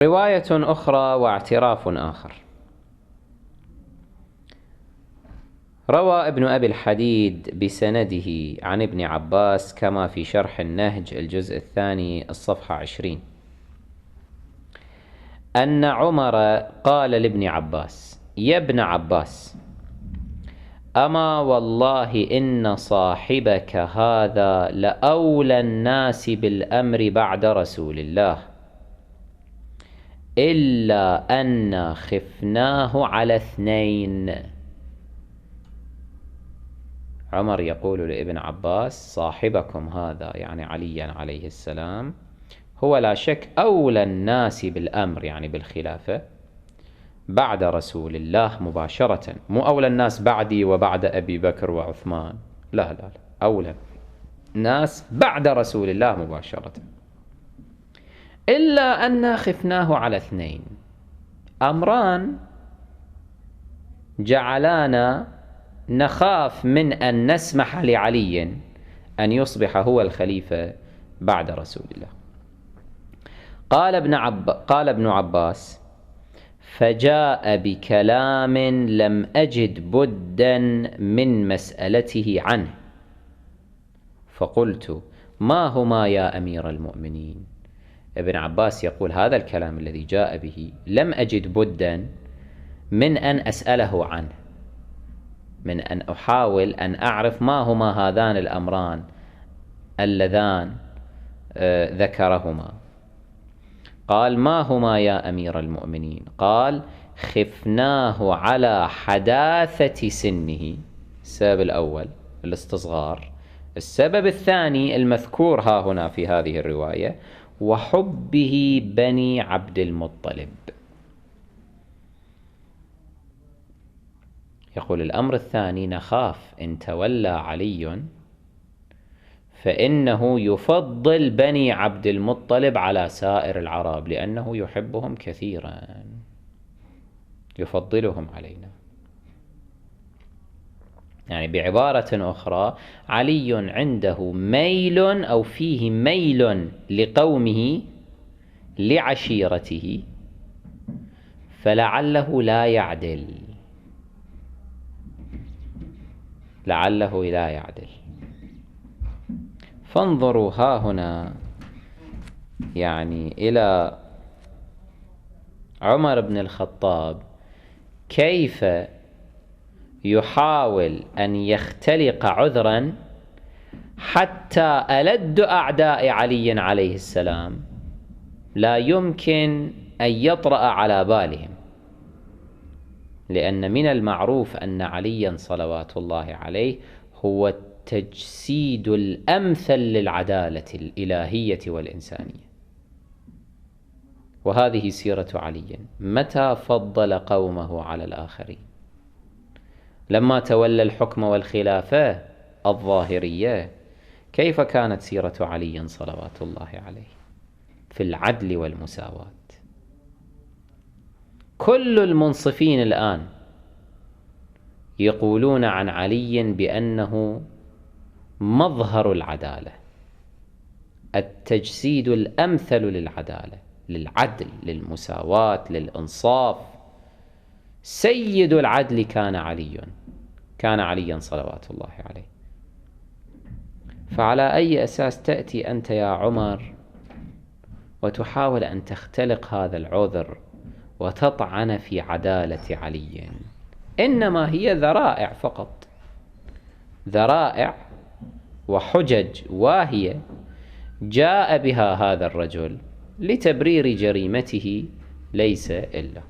رواية أخرى واعتراف آخر. روى ابن أبي الحديد بسنده عن ابن عباس كما في شرح النهج الجزء الثاني الصفحة 20 أن عمر قال لابن عباس: يا ابن عباس، أما والله إن صاحبك هذا لأولى الناس بالأمر بعد رسول الله، إلا أن خفناه على اثنين. عمر يقول لابن عباس: صاحبكم هذا يعني عليا عليه السلام هو لا شك أولى الناس بالأمر يعني بالخلافة بعد رسول الله مباشرة، مو أولى الناس بعدي وبعد أبي بكر وعثمان، لا لا لا، أولى الناس بعد رسول الله مباشرة، إلا أن خفناه على اثنين. أمران جعلانا نخاف من أن نسمح لعلي أن يصبح هو الخليفة بعد رسول الله. قال ابن عباس: فجاء بكلام لم أجد بدا من مسألته عنه، فقلت: ما هما يا أمير المؤمنين؟ ابن عباس يقول: هذا الكلام الذي جاء به لم أجد بدا من أن أسأله عنه، من أن أحاول أن أعرف ما هما هذان الأمران اللذان ذكرهما. قال: ما هما يا أمير المؤمنين؟ قال: خفناه على حداثة سنه، السبب الأول الاستصغار، السبب الثاني المذكور ها هنا في هذه الرواية وحبه بني عبد المطلب. يقول: الأمر الثاني نخاف إن تولى علي فإنه يفضل بني عبد المطلب على سائر العرب، لأنه يحبهم كثيرا، يفضلهم علينا. يعني بعبارة أخرى، علي عنده ميل أو فيه ميل لقومه لعشيرته، فلعله لا يعدل، لعله لا يعدل. فانظروا ها هنا يعني إلى عمر بن الخطاب كيف يحاول أن يختلق عذرا حتى ألد أعداء علي عليه السلام لا يمكن أن يطرأ على بالهم، لأن من المعروف أن عليا صلوات الله عليه هو التجسيد الأمثل للعدالة الإلهية والإنسانية، وهذه سيرة علي. متى فضل قومه على الآخرين؟ لما تولى الحكم والخلافة الظاهرية. كيف كانت سيرة علي صلوات الله عليه؟ في العدل والمساواة. كل المنصفين الآن يقولون عن علي بأنه مظهر العدالة، التجسيد الأمثل للعدالة، للعدل، للمساواة، للإنصاف. سيد العدل كان عليا صلوات الله عليه. فعلى أي أساس تأتي أنت يا عمر وتحاول أن تختلق هذا العذر وتطعن في عدالة علي؟ إنما هي ذرائع فقط، ذرائع وحجج واهية جاء بها هذا الرجل لتبرير جريمته، ليس إلا.